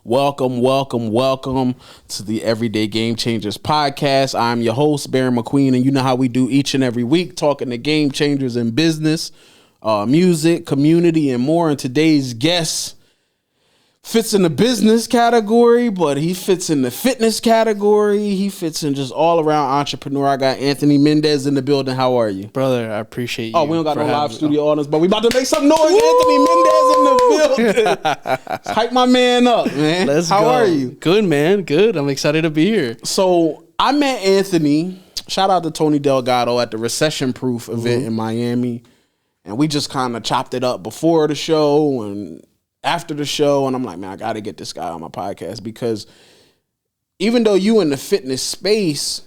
Welcome to the Everyday Game Changers podcast. I'm your host, Barion McQueen, and you know how we do each and every week, talking to game changers in business, music, community, and more. And today's guest fits in the business category, but he fits in the fitness category. He fits in just all around entrepreneur. I got Anthony Mendez in the building. How are you? Brother, I appreciate you. Oh, we don't got no live studio audience, but we about to make some noise. Anthony Mendez in the building. Hype my man up, man. Let's How go. are you? Good, man. Good. I'm excited to be here. So I met Anthony. Shout out to Tony Delgado at the Recession Proof event in Miami. And we just kind of chopped it up before the show and after the show, and I'm like, man, I got to get this guy on my podcast because even though you in the fitness space,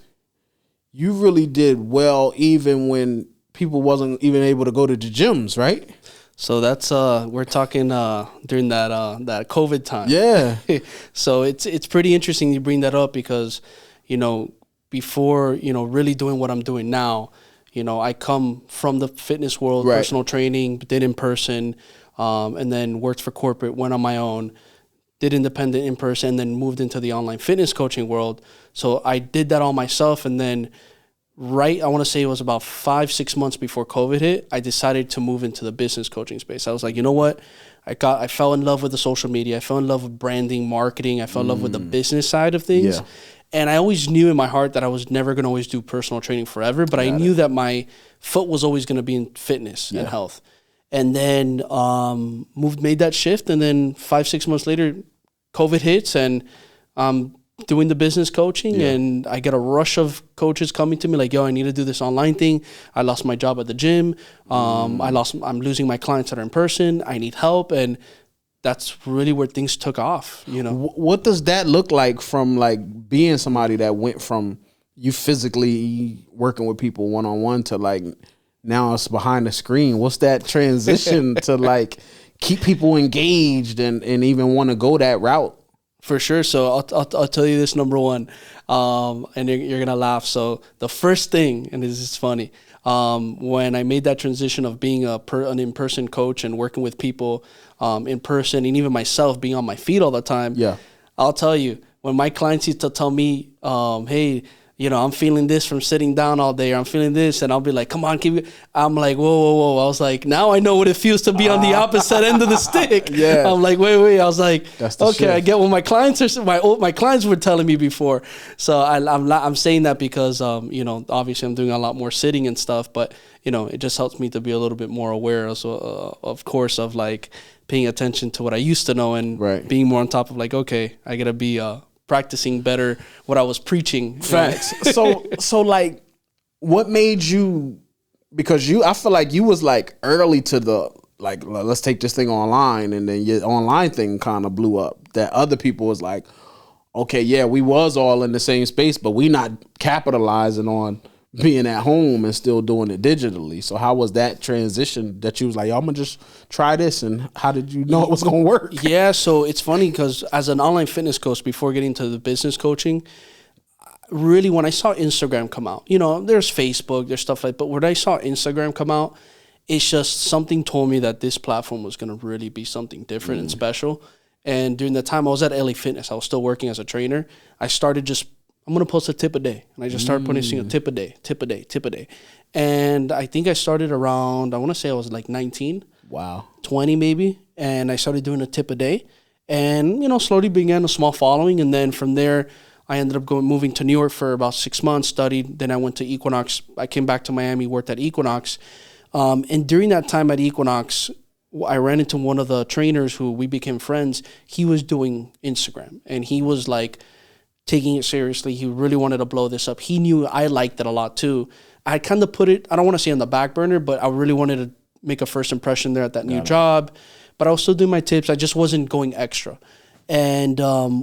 you really did well even when people wasn't even able to go to the gyms, right? So that's we're talking during that COVID time. Yeah. So it's pretty interesting you bring that up because, before, really doing what I'm doing now, I come from the fitness world, right. Personal training, did in person, and then worked for corporate, went on my own, did independent in person, and then moved into the online fitness coaching world. So I did that all myself. And then I want to say it was about 5-6 months before COVID hit, I decided to move into the business coaching space. I was like, you know what? I fell in love with the social media. I fell in love with branding, marketing. I fell in love with the business side of things. Yeah. And I always knew in my heart that I was never going to always do personal training forever, but I knew that my foot was always going to be in fitness and health. And then made that shift, and then 5-6 months later, COVID hits, and I'm doing the business coaching, and I get a rush of coaches coming to me like, yo, I need to do this online thing. I lost my job at the gym. I'm losing my clients that are in person. I need help, and that's really where things took off. What does that look like from like being somebody that went from you physically working with people one-on-one to like now it's behind the screen? What's that transition to like keep people engaged and even want to go that route? For sure. So I'll tell you this, number one, and you're going to laugh. So the first thing, and this is funny, when I made that transition of being an in-person coach and working with people in person, and even myself being on my feet all the time, I'll tell you, when my clients used to tell me, hey, I'm feeling this from sitting down all day, or I'm feeling this, and I'll be like, come on, keep it. I'm like, whoa. I was like, now I know what it feels to be on the opposite end of the stick. Yeah. I'm like, wait. I was like, okay, shift. I get what my clients were telling me before. So I'm saying that because, obviously I'm doing a lot more sitting and stuff, but, it just helps me to be a little bit more aware, of course, of like paying attention to what I used to know and being more on top of like, okay, I got to be practicing better what I was preaching. Facts. So like, what made you? Because I feel like you was like early to the like, let's take this thing online, and then your online thing kind of blew up. That other people was like, okay, yeah, we was all in the same space, but we not capitalizing on being at home and still doing it digitally. So how was that transition that you was like, yo, I'm gonna just try this, and how did you know it was gonna work? Yeah, so it's funny because as an online fitness coach, before getting to the business coaching, really when I saw Instagram come out, there's Facebook, there's stuff like, but when I saw Instagram come out, it's just something told me that this platform was gonna really be something different and special. And during the time I was at LA Fitness, I was still working as a trainer. I started I'm going to post a tip a day. And I just started posting a tip a day. And I think I started around, I want to say I was like 19. Wow. 20 maybe. And I started doing a tip a day. And, slowly began a small following. And then from there, I ended up moving to New York for about 6 months, studied. Then I went to Equinox. I came back to Miami, worked at Equinox. And during that time at Equinox, I ran into one of the trainers who we became friends. He was doing Instagram. And he was like taking it seriously. He really wanted to blow this up. He knew I liked it a lot too. I kind of put it, I don't want to say on the back burner, but I really wanted to make a first impression there at that new job. But I was still doing my tips. I just wasn't going extra. And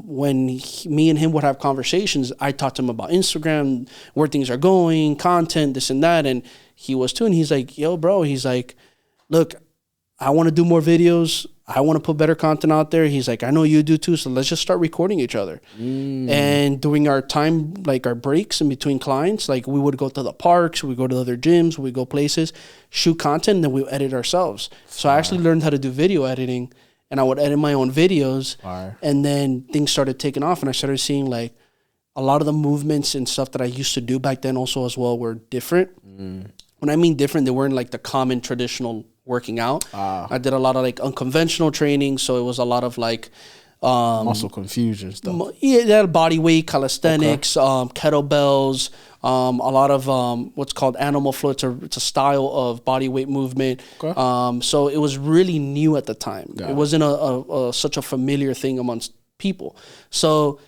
when me and him would have conversations, I talked to him about Instagram, where things are going, content, this and that. And he was too. And he's like, yo, bro, he's like, look, I want to do more videos. I want to put better content out there. He's like, I know you do too, so let's just start recording each other. And doing our time, like our breaks in between clients, like we would go to the parks, we go to other gyms, we go places, shoot content, and then we edit ourselves. So I actually learned how to do video editing. and I would edit my own videos. Fire. And then things started taking off, and I started seeing like a lot of the movements and stuff that I used to do back then also as well were different. When I mean different, they weren't like the common traditional working out. I did a lot of like unconventional training, so it was a lot of like muscle confusion stuff. Yeah, body weight, calisthenics, kettlebells, a lot of what's called animal flow. It's a style of body weight movement. So it was really new at the time. It wasn't such a familiar thing amongst people. So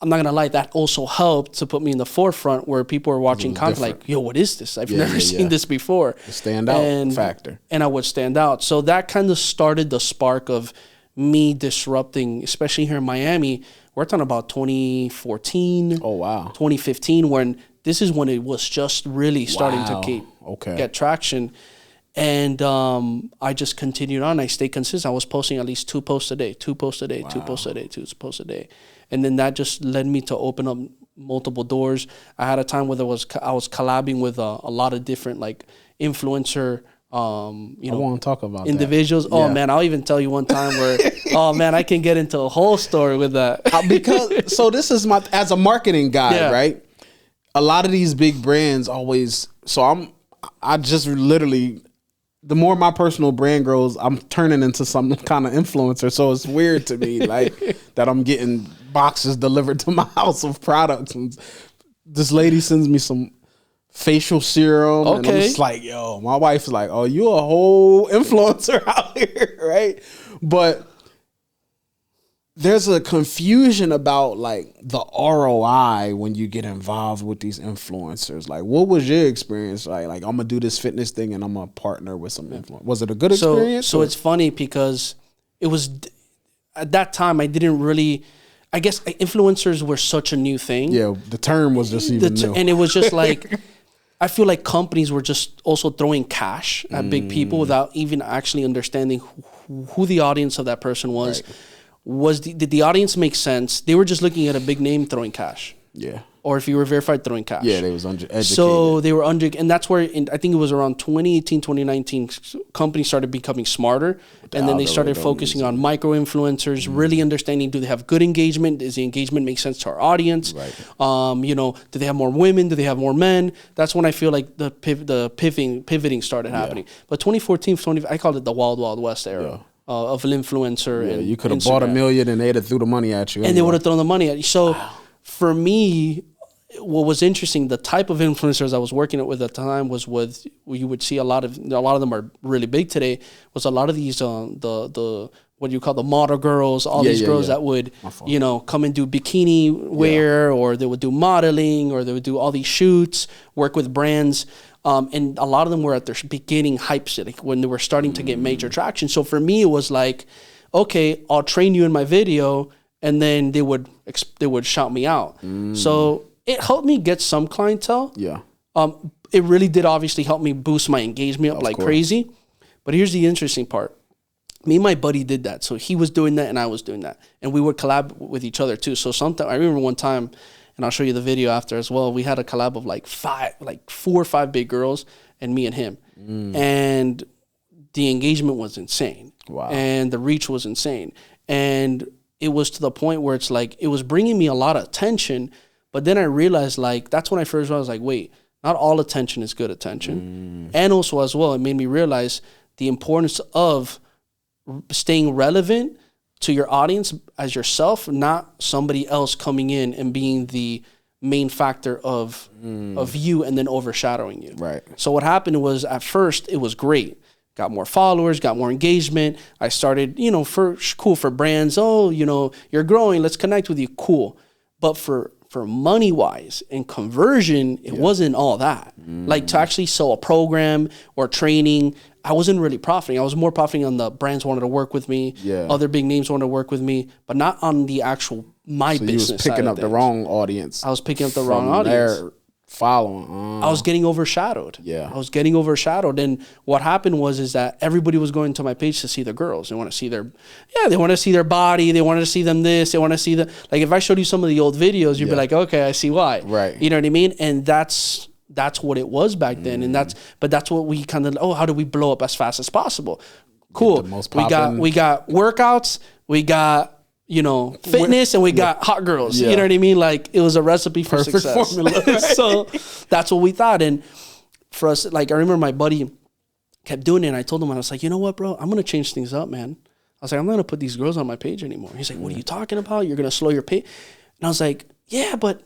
I'm not gonna lie, that also helped to put me in the forefront where people were watching content like, yo, what is this? I've never seen this before. The stand factor. And I would stand out. So that kind of started the spark of me disrupting, especially here in Miami. We're talking about 2014. Oh, wow. 2015, when this is when it was just really starting to get traction. And I just continued on. I stayed consistent. I was posting at least 2 posts a day, 2 posts a day, 2 posts a day, 2 posts a day. And then that just led me to open up multiple doors. I had a time where I was collabing with a lot of different like influencer, I want to talk about individuals. That. Oh man, I'll even tell you one time where, oh man, I can get into a whole story with that. Because so this is as a marketing guy, right? A lot of these big brands always. So I just literally. The more my personal brand grows, I'm turning into some kind of influencer. So it's weird to me, like that I'm getting boxes delivered to my house of products. And this lady sends me some facial serum, and I'm just like, yo, my wife's like, oh, you a whole influencer out here, right? But there's a confusion about like the ROI when you get involved with these influencers. Like, what was your experience like? Like, I'm gonna do this fitness thing and I'm gonna partner with some influencer. Was it a good experience? So it's funny because it was at that time I didn't really. I guess influencers were such a new thing. Yeah, the term was just even new, and it was just like. I feel like companies were just also throwing cash at big people without even actually understanding who the audience of that person was. Right. Did the audience make sense? They were just looking at a big name throwing cash. Yeah. Or if you were verified, throwing cash. Yeah, they was undereducated. So they were and that's where, I think it was around 2018, 2019, companies started becoming smarter. And then they started focusing on micro-influencers, really understanding, do they have good engagement? Does the engagement make sense to our audience? Right. Do they have more women? Do they have more men? That's when I feel like the pivoting started happening. But 2014, I called it the Wild Wild West era. Of an influencer. Yeah, you could have bought $1 million and they'd have threw the money at you. And they would have thrown the money at you. So for me, what was interesting, the type of influencers I was working with at the time was with, you would see a lot of them are really big today, was a lot of these, the what you call the model girls, all these girls that would, come and do bikini wear, or they would do modeling, or they would do all these shoots, work with brands. And a lot of them were at their beginning hype city when they were starting to get major traction. So for me, it was like, okay, I'll train you in my video, and then they would shout me out. So it helped me get some clientele. Yeah. It really did obviously help me boost my engagement up like crazy. But here's the interesting part. Me and my buddy did that. So he was doing that and I was doing that. And we would collab with each other too. So I remember one time, and I'll show you the video after as well, we had a collab of like 4 or 5 big girls and me and him. And the engagement was insane. Wow. And the reach was insane. And it was to the point where it's like, it was bringing me a lot of attention. But then I realized, like, that's when I first realized, like, wait, not all attention is good attention. And also as well, it made me realize the importance of staying relevant to your audience as yourself, not somebody else coming in and being the main factor of you and then overshadowing you. Right. So what happened was, at first it was great. Got more followers, got more engagement. I started, cool for brands. Oh, you're growing. Let's connect with you. Cool. But for money wise and conversion, it wasn't all that. Like to actually sell a program or training, I wasn't really profiting. I was more profiting on the brands wanted to work with me. Yeah. Other big names wanted to work with me, but not on the actual business. You was picking up the wrong audience. I was picking up the wrong audience. Their following. I was getting overshadowed. Yeah. I was getting overshadowed. And what happened is that everybody was going to my page to see the girls. They want to see their body. They wanted to see them this. They want to see like if I showed you some of the old videos, you'd be like, okay, I see why. Right. You know what I mean? And that's what it was back then. And that's what we kind of, how do we blow up as fast as possible? Cool. The most we got workouts, we got, you know, fitness, and we got hot girls. You know what I mean? Like, it was a recipe for Perfect success. formula, right? So that's what we thought. And for us, like, I remember my buddy kept doing it, and I told him, I was like, you know what, bro? I'm going to change things up, man. I was like, I'm not going to put these girls on my page anymore. He's like, what are you talking about? You're going to slow your page? And I was like, yeah, but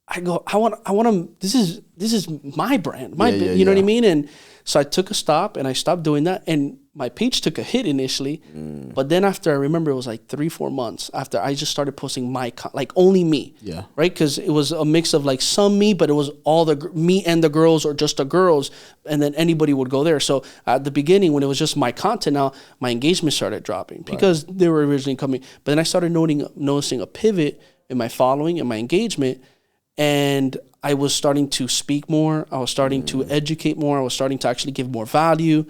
I want to, this is my brand, you know what I mean? And so I took a stop and I stopped doing that. And my page took a hit initially. But then after, I remember it was like 3-4 months after, I just started posting like only me. Yeah. Right. Cause it was a mix of like some me, but it was all me and the girls, or just the girls. And then anybody would go there. So at the beginning, when it was just my content, now my engagement started dropping because they were originally coming. But then I started noticing a pivot in my following and my engagement. And I was starting to speak more. I was starting to educate more. I was starting to actually give more value.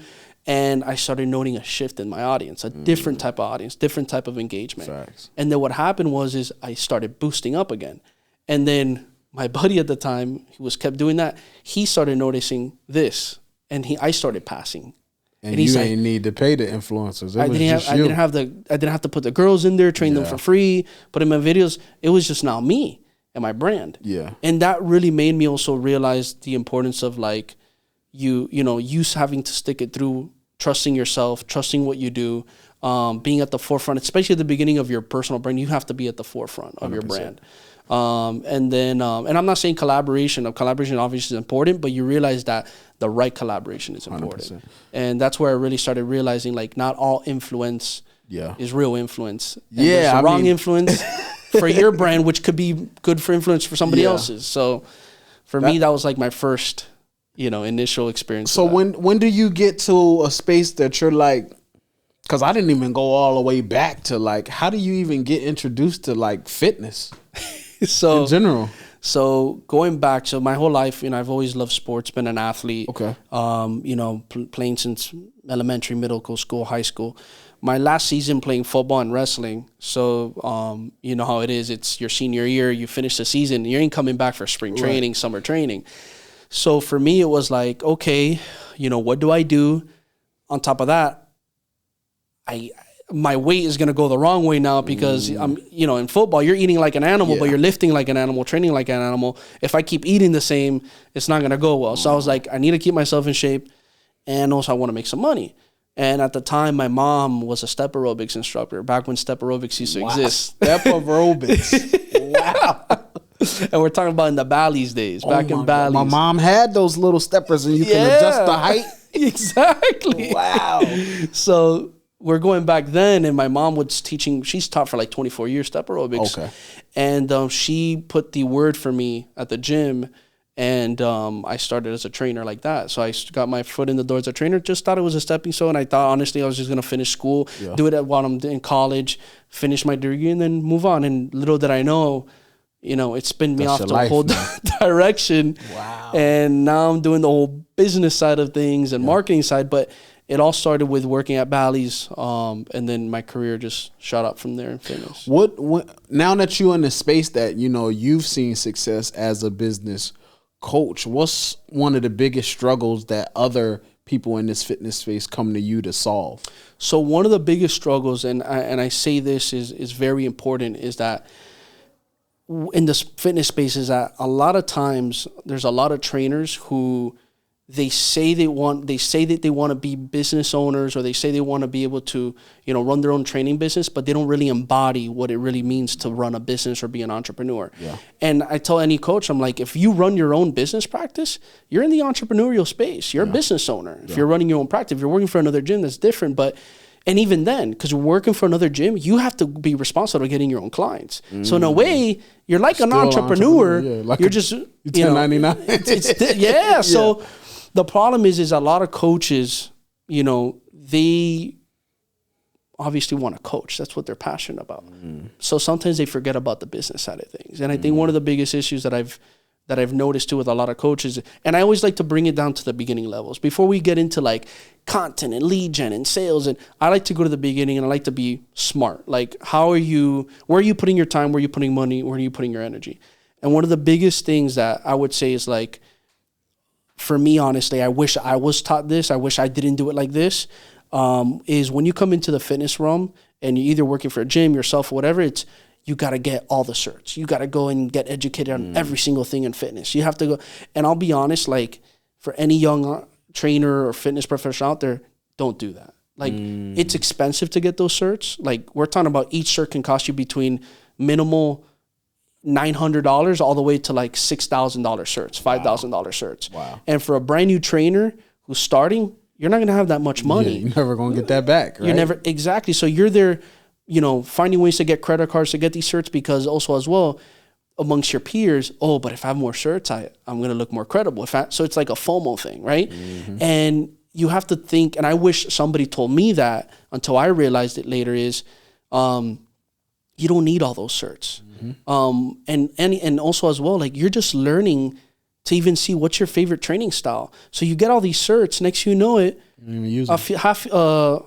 And I started noting a shift in my audience, a different type of audience, different type of engagement. Facts. And then what happened is I started boosting up again. And then my buddy at the time, who kept doing that, he started noticing this. And I started passing. And you ain't need to pay the influencers. I didn't have to put the girls in there, train them for free, put them in videos. It was just now me and my brand. Yeah. And that really made me also realize the importance of like you having to stick it through, trusting yourself, trusting what you do, being at the forefront, especially at the beginning of your personal brand. You have to be at the forefront of 100%. Your brand. And I'm not saying collaboration obviously is important, but you realize that the right collaboration is important. 100%. And that's where I really started realizing like not all influence is real influence. And there's wrong influence for your brand, which could be good for influence for somebody else's. So for me, that was like my first, initial experience. So when do you get to a space that you're like, because I didn't even go all the way back to like, how do you even get introduced to like fitness in general? So going back, so my whole life, I've always loved sports, been an athlete. Okay. Playing since elementary, middle school, high school. My last season playing football and wrestling. So, you know how it is. It's your senior year. You finish the season. You ain't coming back for spring training, summer training. So for me, it was like, okay, what do I do? On top of that, my weight is going to go the wrong way now because I'm, in football, you're eating like an animal, but you're lifting like an animal, training like an animal. If I keep eating the same, it's not going to go well. So I was like, I need to keep myself in shape. And also I want to make some money. And at the time, my mom was a step aerobics instructor back when step aerobics used to exist. Step aerobics. Wow. And we're talking about in the Bally's days, back in Bally's. My mom had those little steppers and you can adjust the height. Exactly. Wow. So we're going back then, and my mom was teaching. She's taught for like 24 years step aerobics. Okay. And she put the word for me at the gym, and I started as a trainer like that. So I got my foot in the door as a trainer. Just thought it was a stepping stone. I thought honestly I was just gonna finish school, do it while I'm in college, finish my degree, and then move on. And little did I know, it spun me off to a whole direction. Wow. And now I'm doing the whole business side of things and marketing side, but it all started with working at Bally's, and then my career just shot up from there in fitness. What now that you're in the space that you've seen success as a business coach, what's one of the biggest struggles that other people in this fitness space come to you to solve? So one of the biggest struggles, and I say this is very important, is that in this fitness space is that a lot of times there's a lot of trainers who they say that they want to be business owners, or they say they want to be able to, run their own training business, but they don't really embody what it really means to run a business or be an entrepreneur. Yeah. And I tell any coach, I'm like, if you run your own business practice, you're in the entrepreneurial space. You're a business owner. If you're running your own practice, if you're working for another gym, that's different. And even then, because you're working for another gym, you have to be responsible for getting your own clients. So in a way, you're like still an entrepreneur. You're just 1099. So the problem is a lot of coaches, they obviously want to coach. That's what they're passionate about. So sometimes they forget about the business side of things. And I think one of the biggest issues that I've noticed too with a lot of coaches, and I always like to bring it down to the beginning levels before we get into like content and lead gen and sales. And I like to go to the beginning, and I like to be smart. Like, where are you putting your time? Where are you putting money? Where are you putting your energy? And one of the biggest things that I would say is like, for me, honestly, I wish I was taught this. I wish I didn't do it like this. is when you come into the fitness realm and you're either working for a gym, yourself, or whatever, it's you got to get all the certs. You got to go and get educated on every single thing in fitness. You have to go. And I'll be honest, like for any young trainer or fitness professional out there, don't do that. Like it's expensive to get those certs. Like we're talking about each cert can cost you between minimal $900 all the way to like $6,000 certs, $5,000 certs. Wow. And for a brand new trainer who's starting, you're not going to have that much money. Yeah, you're never going to get that back, right? You're never, exactly. So you're there, finding ways to get credit cards to get these certs because also as well, amongst your peers, but if I have more certs, I'm going to look more credible. So it's like a FOMO thing, right? Mm-hmm. And you have to think, and I wish somebody told me that until I realized it later is, you don't need all those certs. Mm-hmm. And also as well, like you're just learning to even see what's your favorite training style. So you get all these certs, next you know it,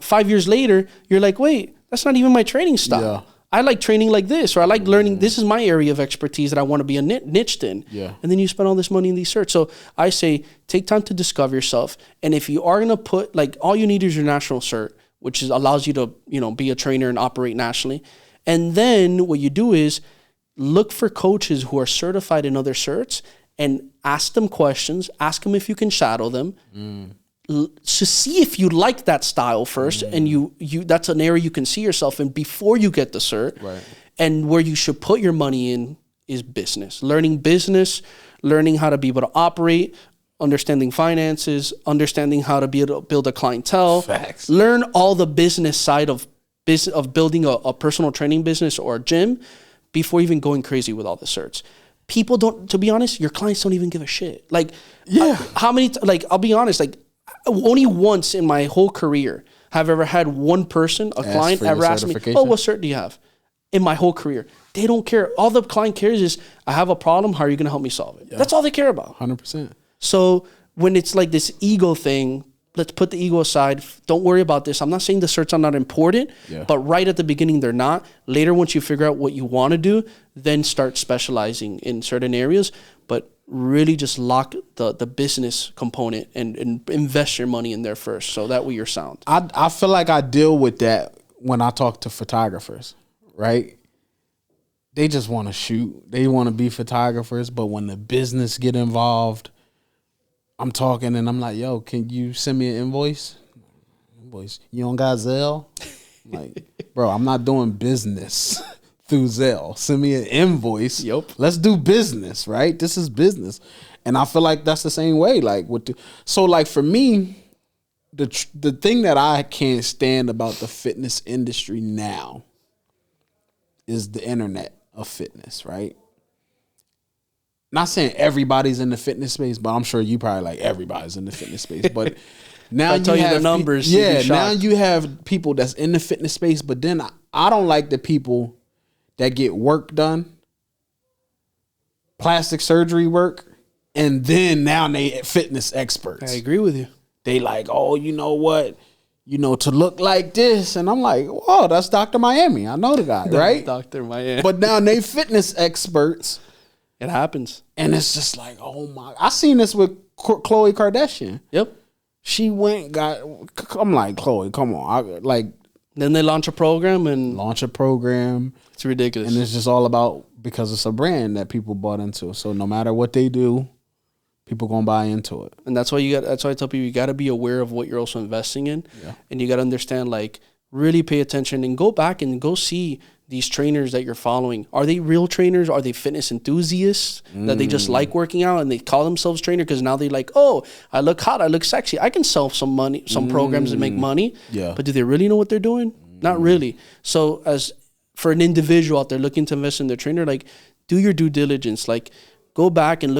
5 years later, you're like, wait, that's not even my training style. Yeah. I like training like this, or I like learning, this is my area of expertise that I want to be niched in. Yeah. And then you spend all this money in these certs. So I say, take time to discover yourself. And if you are going to put, like, all you need is your national cert, which allows you to, be a trainer and operate nationally. And then what you do is look for coaches who are certified in other certs and ask them questions, ask them if you can shadow them, to see if you like that style first, and you that's an area you can see yourself in before you get the cert. Right. And where you should put your money in is business, learning how to be able to operate, understanding finances, understanding how to be able to build a clientele. Facts. Learn all the business side of building a personal training business or a gym before even going crazy with all the certs. People don't, to be honest, your clients don't even give a shit. Like, how many, I'll be honest, like, only once in my whole career have I ever had one person, a client, ever ask me, what cert do you have? In my whole career. They don't care. All the client cares is, I have a problem, how are you going to help me solve it? Yeah. That's all they care about. 100%. So when it's like this ego thing, let's put the ego aside. Don't worry about this. I'm not saying the certs are not important, but right at the beginning, they're not. Later, once you figure out what you want to do, then start specializing in certain areas. But really just lock the business component and invest your money in there first. So that way you're sound. I feel like I deal with that when I talk to photographers, right? They just want to shoot. They want to be photographers. But when the business get involved, I'm talking and I'm like, yo, can you send me an invoice? You don't got Zelle? Like, bro, I'm not doing business through Zelle. Send me an invoice. Yep. Let's do business, right? This is business. And I feel like that's the same way. Like so like for me, the thing that I can't stand about the fitness industry now is the internet of fitness, right? Not saying everybody's in the fitness space, but I'm sure you probably like everybody's in the fitness space. But now you have the numbers. Now you have people that's in the fitness space, but then I don't like the people that get work done, plastic surgery work, and then now they fitness experts. I agree with you. They like, oh, you know what? To look like this. And I'm like, whoa, that's Dr. Miami. I know the guy, right? Dr. Miami. But now they fitness experts. It happens. And it's just like, oh my. I seen this with Khloe Kardashian. Yep. She I'm like, Khloe, come on. Then they launch a program. It's ridiculous. And it's just all about, because it's a brand that people bought into. So no matter what they do, people gonna buy into it. And that's why I tell people, you got to be aware of what you're also investing in. Yeah. And you got to understand, like, really pay attention and go back and go see these trainers that you're following. Are they real trainers? Are they fitness enthusiasts that they just like working out and they call themselves trainer because now they're like, oh, I look hot, I look sexy, I can sell some programs and make money. Yeah. But do they really know what they're doing? Not really. So as for an individual out there looking to invest in their trainer, like, do your due diligence. Like, go back and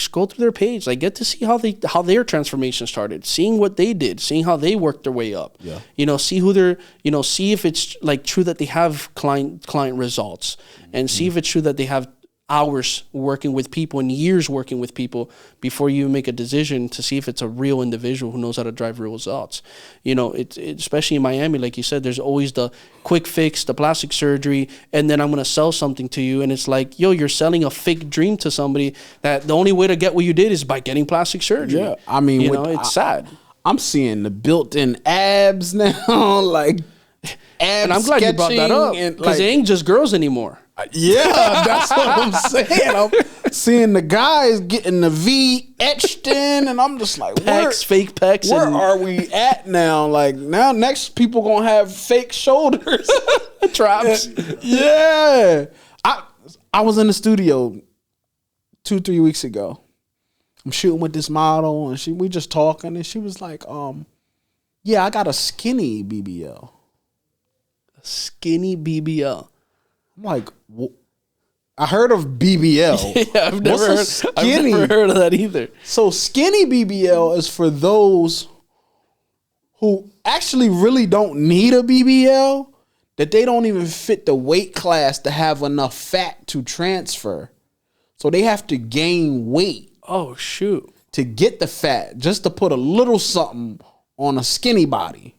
scroll through their page. Like, get to see how their transformation started, seeing what they did, seeing how they worked their way up. Yeah. See who they're, see if it's like true that they have client results, and see if it's true that they have hours working with people and years working with people before you make a decision to see if it's a real individual who knows how to drive real results. Especially in Miami, like you said, there's always the quick fix, the plastic surgery, and then I'm going to sell something to you. And it's like, yo, you're selling a fake dream to somebody that the only way to get what you did is by getting plastic surgery. Yeah. I mean, it's sad. I'm seeing the built-in abs now, like abs. And I'm glad you brought that up because it ain't just girls anymore. Yeah, that's what I'm saying. I'm seeing the guys getting the V etched in, and I'm just like, fake pecs. Where are we at now? Like now, next people gonna have fake shoulders, traps. Yeah, I was in the studio 2-3 weeks ago. I'm shooting with this model, and we just talking, and she was like, yeah, I got a skinny BBL. A skinny BBL. I'm like, I heard of BBL. Yeah, I've never heard of that either. So skinny BBL is for those who actually really don't need a BBL, that they don't even fit the weight class to have enough fat to transfer. So they have to gain weight. Oh, shoot. To get the fat, just to put a little something on a skinny body.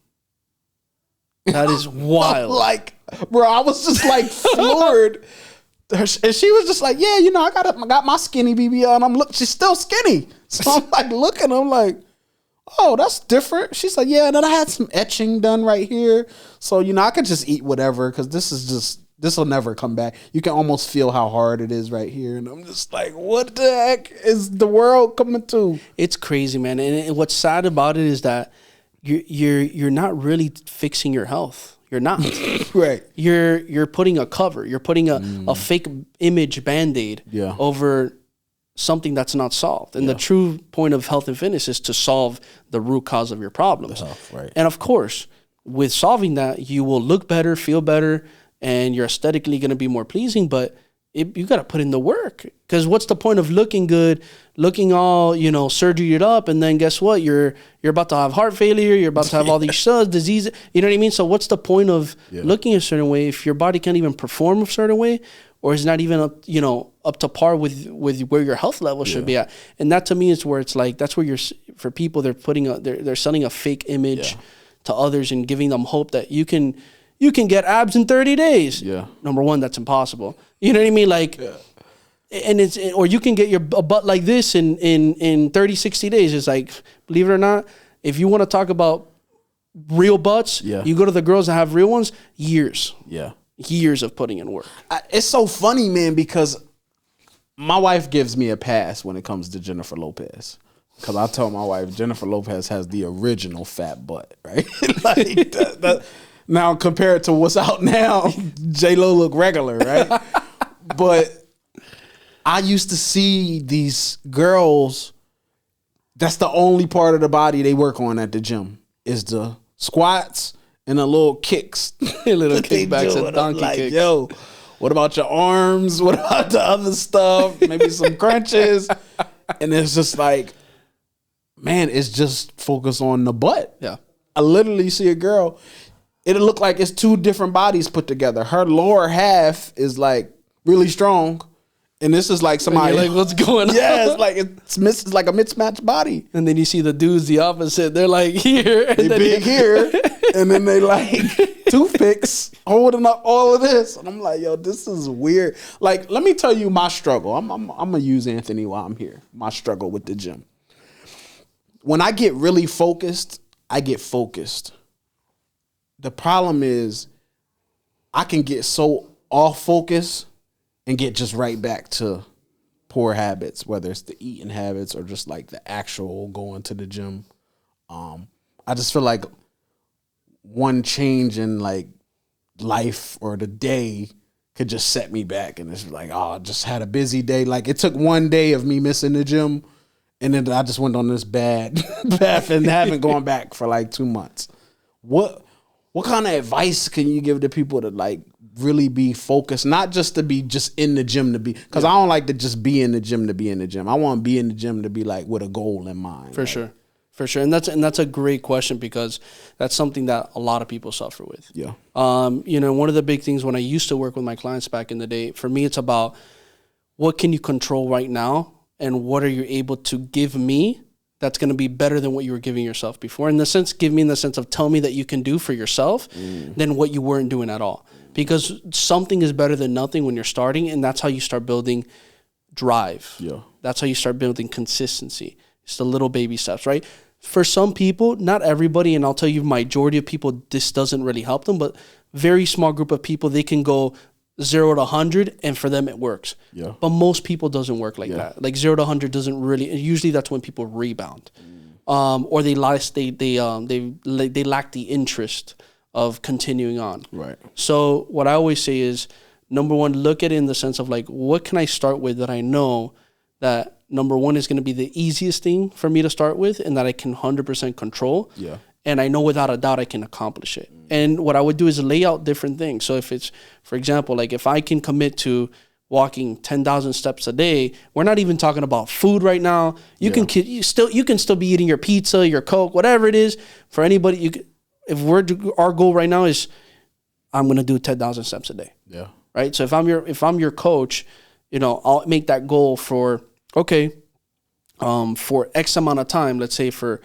That is wild. Like, bro, I was just like floored. And she was just like, yeah, I got my skinny BBL, and she's still skinny. So I'm like looking, I'm like, oh, that's different. She's like, yeah, and then I had some etching done right here. So, I could just eat whatever, because this will never come back. You can almost feel how hard it is right here. And I'm just like, what the heck is the world coming to? It's crazy, man. And what's sad about it is that you're not really fixing your health. You're not. Right. You're putting a cover. You're putting a fake image Band-Aid over something that's not solved. And the true point of health and fitness is to solve the root cause of your problems. Right. And of course, with solving that, you will look better, feel better, and you're aesthetically going to be more pleasing, but you got to put in the work. Because what's the point of looking good, looking all, surgeryed up, and then guess what? You're about to have heart failure, you're about to have all these diseases, you know what I mean? So what's the point of looking a certain way if your body can't even perform a certain way, or is not even up to par with where your health level should be at? And that to me is where it's like, that's where for people, they're selling a fake image to others and giving them hope that you can get abs in 30 days. Yeah. Number one, that's impossible. You know what I mean? Like, and or you can get a butt like this in 30, 60 days. It's like, believe it or not, if you want to talk about real butts, you go to the girls that have real ones, years. Yeah. Years of putting in work. It's so funny, man, because my wife gives me a pass when it comes to Jennifer Lopez. Because I told my wife, Jennifer Lopez has the original fat butt, right? Like that. Now, compared to what's out now, J-Lo look regular, right? But I used to see these girls, that's the only part of the body they work on at the gym, is the squats and the little kicks. Little kickbacks and donkey kicks. Yo, what about your arms? What about the other stuff? Maybe some crunches. And it's just like, man, it's just focused on the butt. Yeah. I literally see a girl, it'll look like it's two different bodies put together. Her lower half is like really strong, and this is like somebody like, what's going on? Yeah, it's like a mismatched body. And then you see the dudes the opposite. They're like here, they big here, and then they like toothpicks holding up all of this. And I'm like, yo, this is weird. Like, let me tell you my struggle. I'm gonna use Anthony while I'm here. My struggle with the gym. When I get really focused, I get focused. The problem is I can get so off focus and get just right back to poor habits, whether it's the eating habits or just like the actual going to the gym. I just feel like one change in like life or the day could just set me back, and it's like, oh, I just had a busy day. Like it took one day of me missing the gym, and then I just went on this bad path and haven't gone back for like 2 months. What kind of advice can you give to people to like really be focused, not just to be just in the gym to be, because I don't like to just be in the gym to be in the gym. I want to be in the gym to be like with a goal in mind. For sure. And that's a great question, because that's something that a lot of people suffer with. Yeah. One of the big things when I used to work with my clients back in the day, for me, it's about what can you control right now and what are you able to give me that's going to be better than what you were giving yourself before. In the sense, give me in the sense of tell me that you can do for yourself than what you weren't doing at all. Because something is better than nothing when you're starting, and that's how you start building drive. Yeah. That's how you start building consistency. It's the little baby steps, right? For some people, not everybody, and I'll tell you, majority of people, this doesn't really help them, but very small group of people, they can go 0 to 100, and for them it works. Yeah. But most people doesn't work like that. Like 0 to 100 doesn't really. And usually that's when people rebound, or they lack the interest of continuing on. Right. So what I always say is, number one, look at it in the sense of like, what can I start with that I know that number one is going to be the easiest thing for me to start with, and that I can 100% control. Yeah. And I know without a doubt I can accomplish it. And what I would do is lay out different things. So if it's, for example, like if I can commit to walking 10,000 steps a day, we're not even talking about food right now. You can still be eating your pizza, your Coke, whatever it is. For anybody, our goal right now is I'm going to do 10,000 steps a day. Yeah. Right. So if I'm your coach, I'll make that goal for X amount of time. Let's say for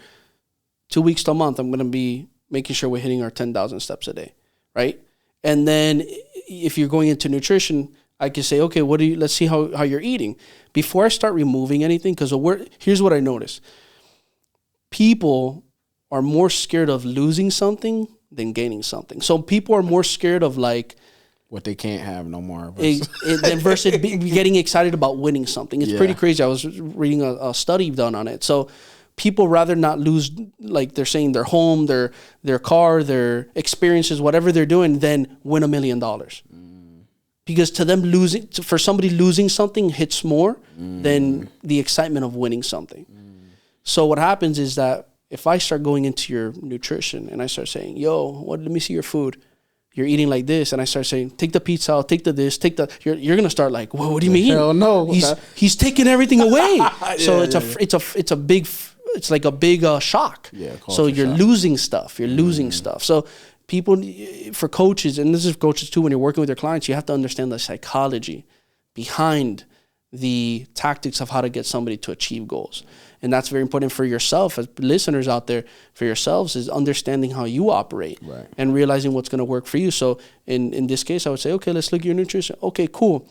2 weeks to a month, I'm going to be making sure we're hitting our 10,000 steps a day, right? And then if you're going into nutrition, I can say, okay, let's see how you're eating. Before I start removing anything, because here's what I noticed. People are more scared of losing something than gaining something. So people are more scared of like, what they can't have no more. Versus getting excited about winning something. It's pretty crazy. I was reading a study done on it. So people rather not lose, like they're saying, their home, their car, their experiences, whatever they're doing, than win $1 million. Because to them, for somebody losing something hits more than the excitement of winning something. So what happens is that if I start going into your nutrition and I start saying, yo, let me see your food. You're eating like this, and I start saying, take the pizza out, take the this, take the. You're gonna start like, well, what do you mean? Hell no. He's taking everything away. So it's like a big shock. Yeah. So you're losing stuff. You're losing stuff. So people, for coaches, and this is coaches too, when you're working with your clients, you have to understand the psychology behind the tactics of how to get somebody to achieve goals. And that's very important for yourself, as listeners out there, for yourselves, is understanding how you operate and realizing what's going to work for you. So in this case, I would say, okay, let's look at your nutrition. Okay, cool.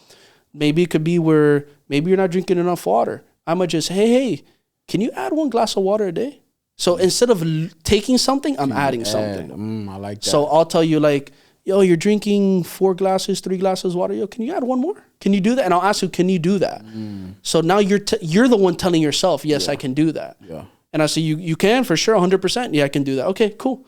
Maybe it could be where maybe you're not drinking enough water. I might just, hey, can you add 1 glass of water a day? So instead of taking something, I'm adding something. I like that. So I'll tell you like, yo, you're drinking 3 glasses of water. Yo, can you add 1 more? Can you do that? And I'll ask you, can you do that? So now you're the one telling yourself, yes, I can do that. Yeah. And I say, you can for sure, 100%. Yeah, I can do that. Okay, cool.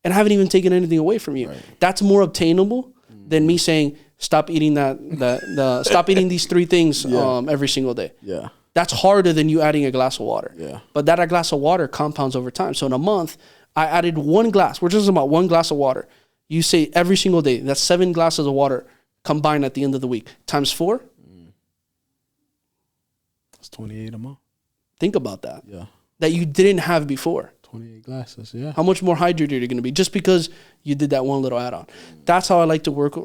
And I haven't even taken anything away from you. Right. That's more obtainable than me saying, stop eating stop eating these 3 things every single day. Yeah. That's harder than you adding a glass of water. Yeah. But that glass of water compounds over time. So in a month, I added 1 glass. We're just about 1 glass of water. You say every single day, that's 7 glasses of water combined at the end of the week. Times 4? That's 28 a month. Think about that. Yeah. That you didn't have before. 28 glasses, yeah. How much more hydrated are you going to be just because you did that one little add-on? That's how I like to work.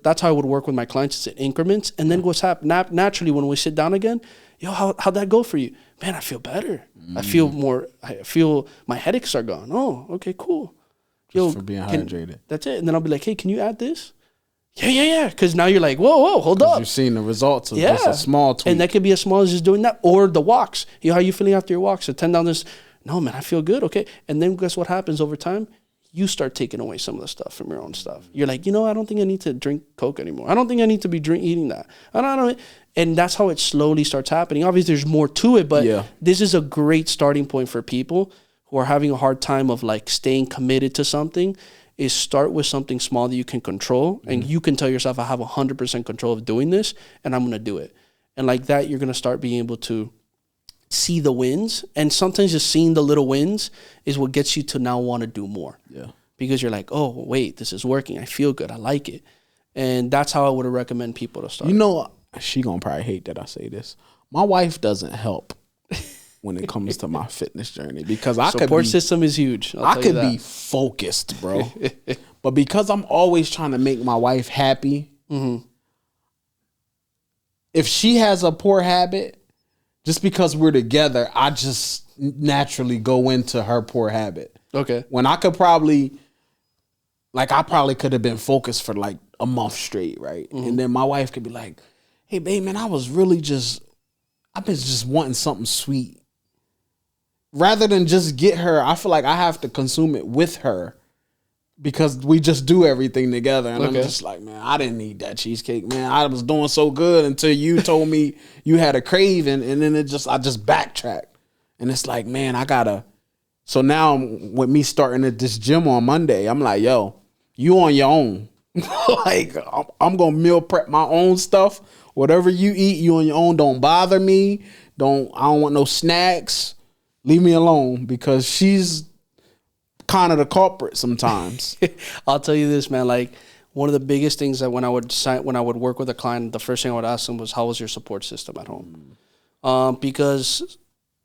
That's how I would work with my clients, is in increments. And then what's happened? Naturally, when we sit down again, yo, how'd that go for you? Man, I feel better. I feel my headaches are gone. Oh, okay, cool. Just for being hydrated. That's it. And then I'll be like, hey, can you add this? Yeah. Because now you're like, whoa, hold up. You're seeing the results of just a small tweak. And that could be as small as just doing that. Or the walks. How are you feeling after your walks? So 10,000. No, man, I feel good. Okay. And then guess what happens over time? You start taking away some of the stuff from your own stuff. You're like, I don't think I need to drink Coke anymore. I don't think I need to be eating that. I don't. And that's how it slowly starts happening. Obviously, there's more to it, but this is a great starting point for people who are having a hard time of like staying committed to something. Is start with something small that you can control, and you can tell yourself, I have 100% control of doing this, and I'm going to do it. And like that, you're going to start being able to see the wins. And sometimes just seeing the little wins is what gets you to now want to do more. Yeah. Because you're like, oh, wait, this is working. I feel good. I like it. And that's how I would recommend people to start. She going to probably hate that I say this. My wife doesn't help when it comes to my fitness journey, because support system is huge. I could be focused, bro. But because I'm always trying to make my wife happy, if she has a poor habit, just because we're together, I just naturally go into her poor habit. Okay. When I probably could have been focused for like a month straight, right? And then my wife could be like, hey, babe, man, I've been just wanting something sweet. rather than just get her, I feel like I have to consume it with her because we just do everything together. And I'm just like, man, I didn't need that cheesecake, man. I was doing so good until you told me you had a craving, and then I just backtracked. And it's like, man, I gotta. So now with me starting at this gym on Monday, I'm like, yo, you on your own. Like, I'm gonna meal prep my own stuff. Whatever you eat, you on your own. Don't bother me. I don't want no snacks. Leave me alone, because she's kind of the culprit sometimes. I'll tell you this, man. Like, one of the biggest things that when I would work with a client, the first thing I would ask them was, how was your support system at home? Because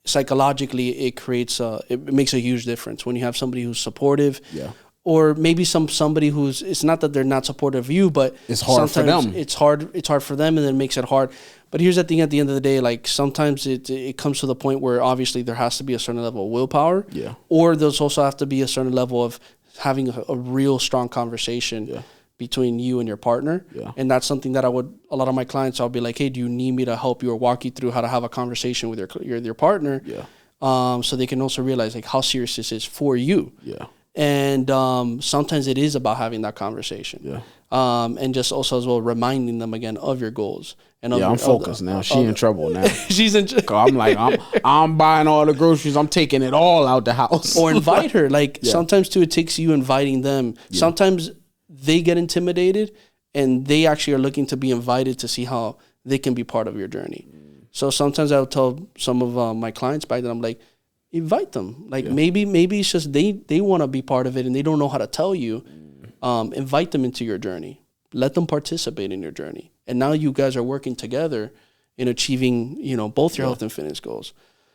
psychologically, it makes a huge difference when you have somebody who's supportive. Yeah. Or maybe somebody who's, it's not that they're not supportive of you, but it's hard for them. It's hard for them, and then it makes it hard. But here's the thing: at the end of the day, like, sometimes it comes to the point where obviously there has to be a certain level of willpower. Yeah. Or there's also have to be a certain level of having a real strong conversation between you and your partner. Yeah. And that's something that a lot of my clients, I'll be like, hey, do you need me to help you or walk you through how to have a conversation with your partner? Yeah. So they can also realize, like, how serious this is for you. Yeah. And sometimes it is about having that conversation. Yeah. And just also as well reminding them again of your goals. And I'm focused now. She in trouble now. She's in trouble. I'm like, I'm buying all the groceries. I'm taking it all out the house. Or invite her. Like, sometimes too, it takes you inviting them. Yeah. Sometimes they get intimidated, and they actually are looking to be invited to see how they can be part of your journey. So sometimes I'll tell some of my clients back then, I'm like, invite them. Like, maybe it's just they want to be part of it and they don't know how to tell you. Invite them into your journey. Let them participate in your journey. And now you guys are working together in achieving, both your health and fitness goals.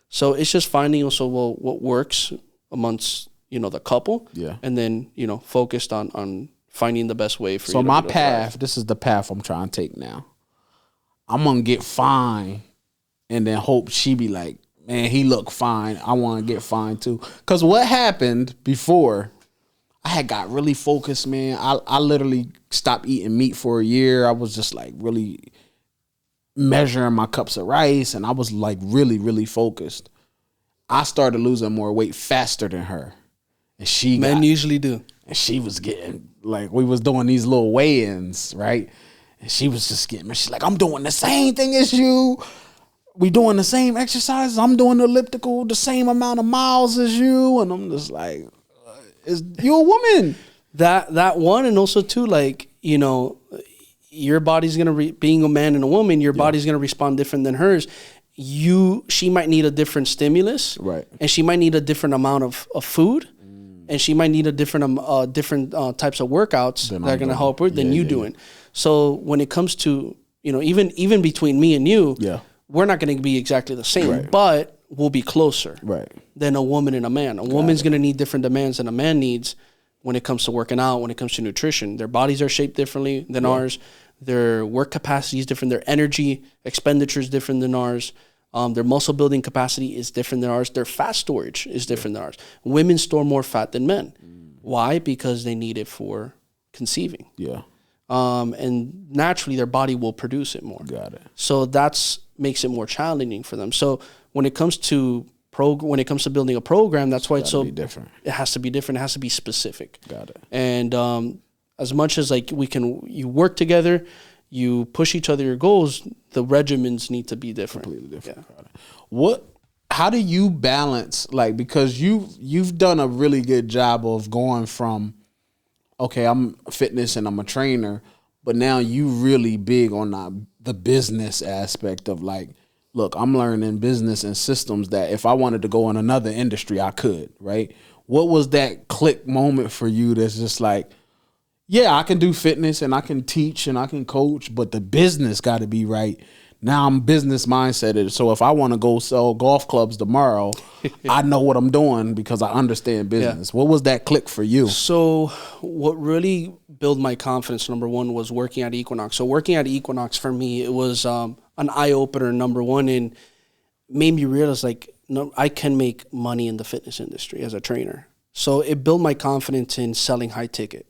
So it's just finding also, well, what works amongst, the couple. Yeah. And then, focused on finding the best way for you. So my path, this is the path I'm trying to take now. I'm going to get fine and then hope she be like, man, he look fine. I want to get fine too. Because what happened before, I had got really focused, man. I literally stopped eating meat for a year. I was just like really measuring my cups of rice, and I was like really, really focused. I started losing more weight faster than her. And men usually do. And she was getting, like, we was doing these little weigh-ins, right? And she was just getting, she's like, I'm doing the same thing as you. We doing the same exercises. I'm doing the elliptical, the same amount of miles as you. And I'm just like, is you a woman? That one, and also too, like, your body's gonna being a man and a woman, your body's gonna respond different than hers. She might need a different stimulus, right? And she might need a different amount of food, and she might need a different types of workouts that are gonna help her than you doing. So when it comes to even between me and you, we're not gonna be exactly the same, but we'll be closer than a woman and a man. A woman's going to need different demands than a man needs when it comes to working out, when it comes to nutrition. Their bodies are shaped differently than ours. Their work capacity is different. Their energy expenditure is different than ours. Their muscle building capacity is different than ours. Their fat storage is different than ours. Women store more fat than men. Why? Because they need it for conceiving. Yeah. And naturally their body will produce it more. Got it. So makes it more challenging for them. So when it comes to building a program, that's why it's so different. It has to be different. It has to be specific. Got it. And as much as like you work together, you push each other your goals, the regimens need to be different. Completely different. Yeah. How do you balance, like, because you've done a really good job of going from, okay, I'm fitness and I'm a trainer, but now you really big on the business aspect of, like, look, I'm learning business and systems that if I wanted to go in another industry, I could, right? What was that click moment for you that's just like, yeah, I can do fitness and I can teach and I can coach, but the business got to be right. Now I'm business mindseted. So if I want to go sell golf clubs tomorrow, I know what I'm doing because I understand business. Yeah. What was that click for you? So what really built my confidence, number one, was working at Equinox. So working at Equinox for me, it was an eye-opener, number one, and made me realize, like, no, I can make money in the fitness industry as a trainer. So it built my confidence in selling high ticket.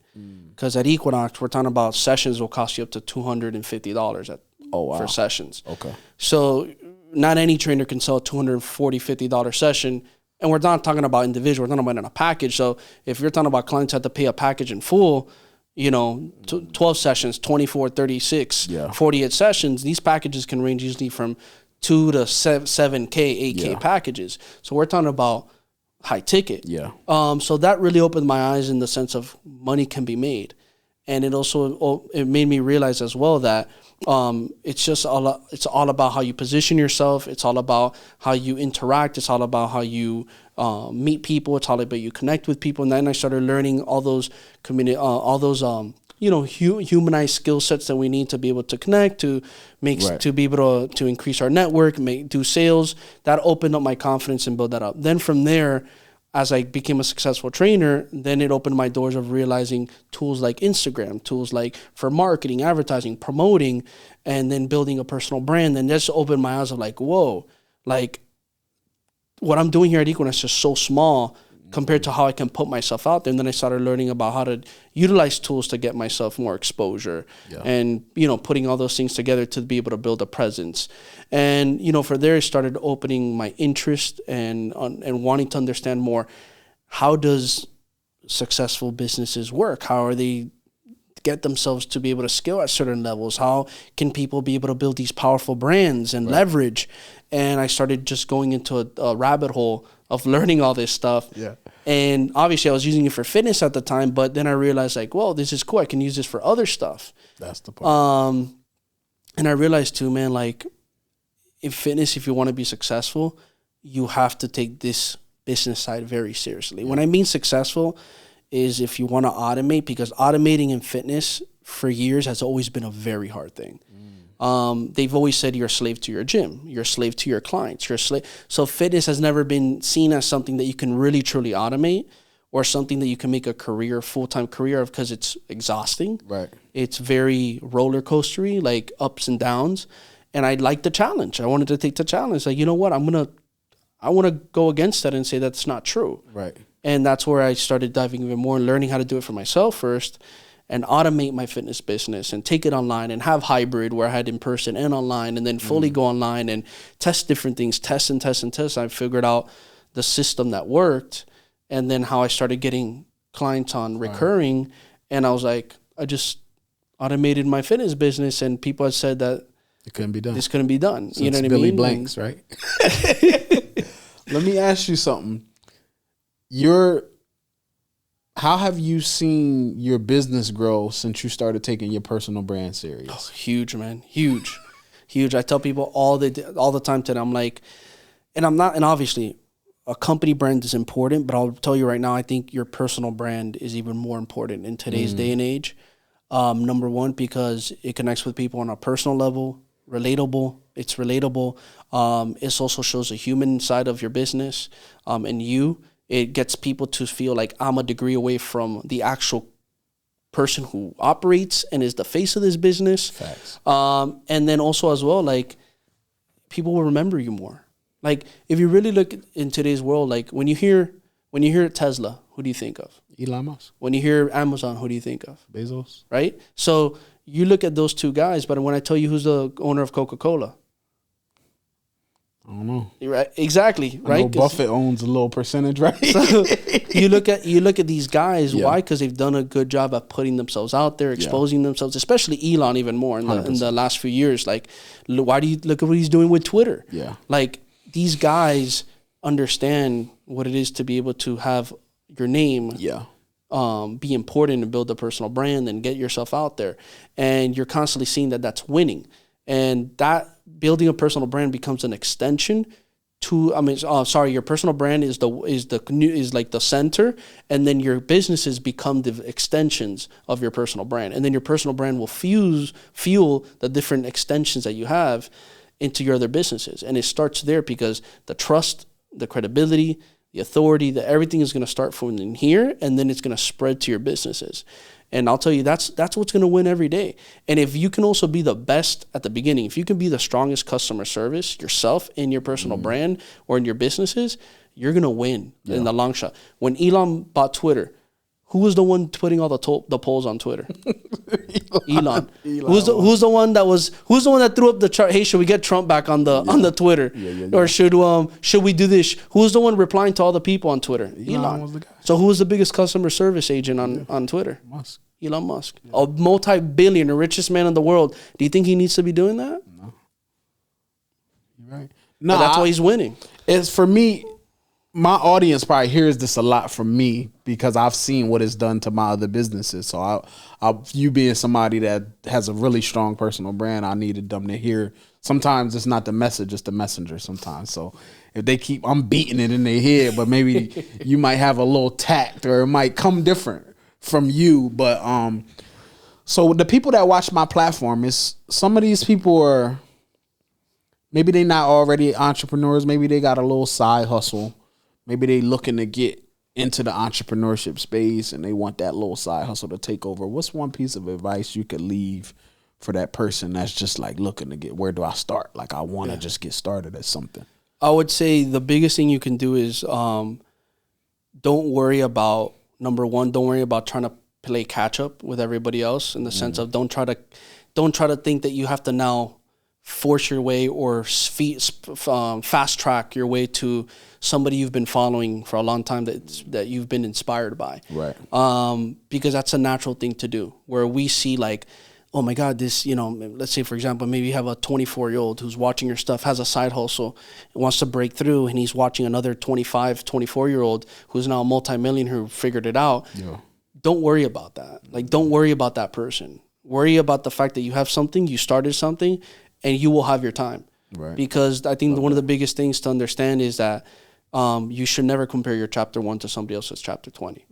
Because at Equinox, we're talking about sessions will cost you up to $250 for sessions. Okay. So not any trainer can sell a $240, $50 session And we're not talking about individual, we're talking about in a package. So if you're talking about clients have to pay a package in full, 12 sessions, 24, 36, 48 sessions, these packages can range usually from 2 to 7K, 8K packages. So we're talking about high ticket. Yeah. So that really opened my eyes in the sense of money can be made. And it also, it made me realize as well that it's all about how you position yourself. It's all about how you interact. It's all about how you meet people. It's all about you connect with people. And then I started learning all those humanized skill sets that we need to be able to connect, to be able to increase our network, do sales. That opened up my confidence and build that up. Then from there, as I became a successful trainer, then it opened my doors of realizing tools like Instagram, tools like for marketing, advertising, promoting, and then building a personal brand. And that's opened my eyes of like, whoa, like what I'm doing here at Equinox is just so small compared to how I can put myself out there. And then I started learning about how to utilize tools to get myself more exposure and, putting all those things together to be able to build a presence. And, for there, I started opening my interest and wanting to understand more, how does successful businesses work? How are they get themselves to be able to scale at certain levels? How can people be able to build these powerful brands and leverage? And I started just going into a rabbit hole of learning all this stuff. Yeah. And obviously I was using it for fitness at the time, but then I realized like, well, this is cool. I can use this for other stuff. That's the part. And I realized too, man, like in fitness, if you want to be successful, you have to take this business side very seriously. When I mean successful is if you want to automate, because automating in fitness for years has always been a very hard thing. They've always said you're a slave to your gym. You're a slave to your clients. You're a slave. So fitness has never been seen as something that you can really, truly automate or something that you can make a career, full-time career of, because it's exhausting. Right. It's very roller coastery, like ups and downs. And I liked the challenge. I wanted to take the challenge. Like, you know what? I want to go against that and say that's not true. Right. And that's where I started diving even more and learning how to do it for myself first, and automate my fitness business and take it online and have hybrid where I had in person and online, and then fully go online and test different things, test. I figured out the system that worked, and then how I started getting clients on recurring. And I was like, I just automated my fitness business, and people had said that it couldn't be done. This couldn't be done. So you know what I Billy mean? Blanks, right? Let me ask you something. How have you seen your business grow since you started taking your personal brand serious? Oh, huge, man. Huge. I tell people all the time to them, I'm like, and obviously a company brand is important, but I'll tell you right now, I think your personal brand is even more important in today's day and age. Number one, because it connects with people on a personal level, relatable. It's relatable. It also shows a human side of your business and you. It gets people to feel like I'm a degree away from the actual person who operates and is the face of this business. Facts. And then also as well, like people will remember you more. Like if you really look in today's world, like when you hear Tesla, who do you think of? Elon Musk. When you hear Amazon, who do you think of? Bezos. Right? So you look at those two guys, but when I tell you who's the owner of Coca-Cola, I don't know. Right, exactly. Right, Buffett owns a little percentage, right? So you look at these guys. Why? Because they've done a good job of putting themselves out there, exposing themselves. Especially Elon, even more in the last few years. Like, why do you look at what he's doing with Twitter? Yeah, like these guys understand what it is to be able to have your name. Yeah. Be important and build a personal brand and get yourself out there, and you're constantly seeing that that's winning, and that building a personal brand becomes an extension to. Your personal brand is like the center, and then your businesses become the extensions of your personal brand, and then your personal brand will fuel the different extensions that you have into your other businesses, and it starts there because the trust, the credibility, the authority, that everything is going to start from in here, and then it's going to spread to your businesses. And I'll tell you, that's what's going to win every day. And if you can also be the best at the beginning, if you can be the strongest customer service yourself in your personal brand or in your businesses, you're going to win in the long shot. When Elon bought Twitter, Who was the one putting all the polls on Twitter? Elon. Who's the one that threw up the chart? Hey, should we get Trump back on the Twitter? Or should we do this? Who's the one replying to all the people on Twitter? Elon was the guy. So who was the biggest customer service agent on Twitter? Elon Musk. A multi-billion, the richest man in the world. Do you think he needs to be doing that? No. You're right. No, that's why he's winning. It's for me. My audience probably hears this a lot from me because I've seen what it's done to my other businesses. So you being somebody that has a really strong personal brand, I needed them to hear. Sometimes it's not the message, it's the messenger sometimes. So if they I'm beating it in their head, but maybe you might have a little tact or it might come different from you. But so the people that watch my platform, is some of these people are, maybe they not already entrepreneurs. Maybe they got a little side hustle. Maybe they looking to get into the entrepreneurship space and they want that little side hustle to take over. What's one piece of advice you could leave for that person that's just like looking to get, where do I start? Like I want to just get started at something. I would say the biggest thing you can do is don't worry about, number one, don't worry about trying to play catch up with everybody else, in the sense of don't try to think that you have to now force your way or fast track your way to somebody you've been following for a long time that you've been inspired by. Right. Because that's a natural thing to do, where we see like, oh my God, this, let's say for example, maybe you have a 24-year-old who's watching your stuff, has a side hustle, wants to break through, and he's watching another 24-year-old who's now a multimillionaire who figured it out. Yeah. Don't worry about that. Like, don't worry about that person. Worry about the fact that you have something, you started something, and you will have your time. Right. Because I think one of the biggest things to understand is that you should never compare your chapter 1 to somebody else's chapter 20.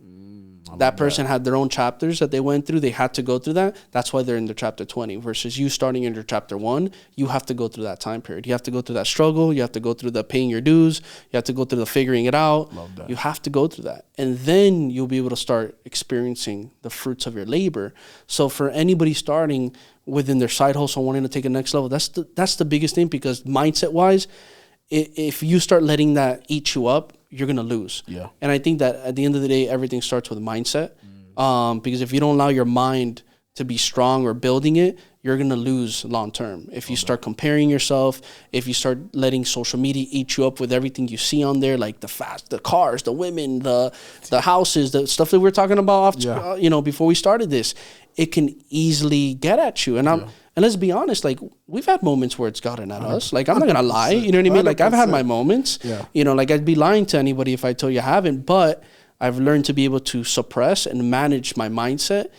That person had their own chapters that they went through. They had to go through that. That's why they're in their chapter 20 versus you starting in your chapter 1. You have to go through that time period. You have to go through that struggle. You have to go through the paying your dues. You have to go through the figuring it out. You have to go through that. And then you'll be able to start experiencing the fruits of your labor. So for anybody starting within their side hustle, wanting to take a next level, that's the biggest thing, because mindset-wise, if you start letting that eat you up, you're going to lose. Yeah. And I think that at the end of the day, everything starts with mindset. Because if you don't allow your mind to be strong or building it, you're going to lose long term. If you start comparing yourself, if you start letting social media eat you up with everything you see on there, like the cars, the women, the houses, the stuff that we're talking about before we started this, it can easily get at you. And let's be honest, like, we've had moments where it's gotten at us. Like, I'm not going to lie. You know what I mean? Like, I've had my moments. Yeah. Like, I'd be lying to anybody if I told you I haven't. But I've learned to be able to suppress and manage my mindset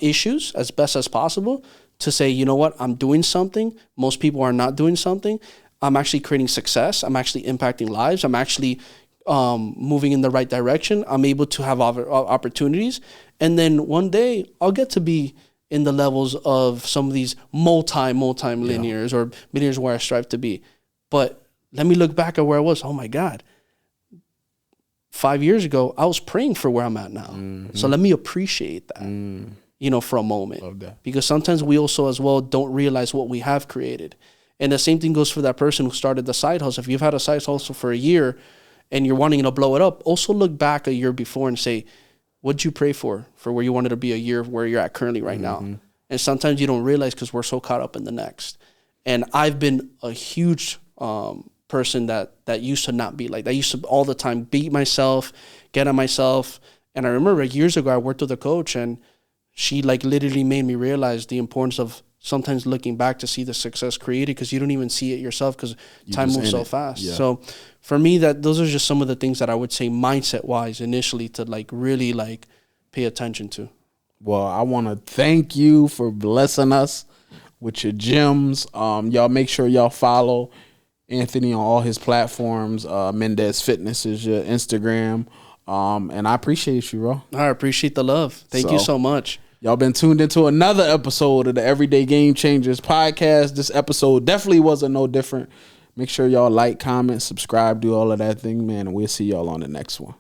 issues as best as possible, to say, you know what? I'm doing something. Most people are not doing something. I'm actually creating success. I'm actually impacting lives. I'm actually moving in the right direction. I'm able to have opportunities. And then one day I'll get to be in the levels of some of these multi-millionaires or millionaires where I strive to be. But let me look back at where I was. Oh my God. 5 years ago, I was praying for where I'm at now. Mm-hmm. So let me appreciate that, for a moment. Okay. Because sometimes we also as well don't realize what we have created. And the same thing goes for that person who started the side hustle. If you've had a side hustle for a year and you're wanting to blow it up, also look back a year before and say, what'd you pray for where you wanted to be a year where you're at currently right now? And sometimes you don't realize because we're so caught up in the next. And I've been a huge person that used to not be like that. I used to all the time beat myself, get on myself. And I remember years ago, I worked with a coach, and she like literally made me realize the importance of sometimes looking back to see the success created, because you don't even see it yourself because time moves so fast. Yeah. So for me, those are just some of the things that I would say mindset-wise initially to like really like pay attention to. Well, I want to thank you for blessing us with your gems. Y'all make sure y'all follow Anthony on all his platforms. Mendez Fitness is your Instagram. And I appreciate you, bro. I appreciate the love. Thank you so much. Y'all been tuned into another episode of the Everyday Game Changers podcast. This episode definitely wasn't no different. Make sure y'all like, comment, subscribe, do all of that thing, man. And we'll see y'all on the next one.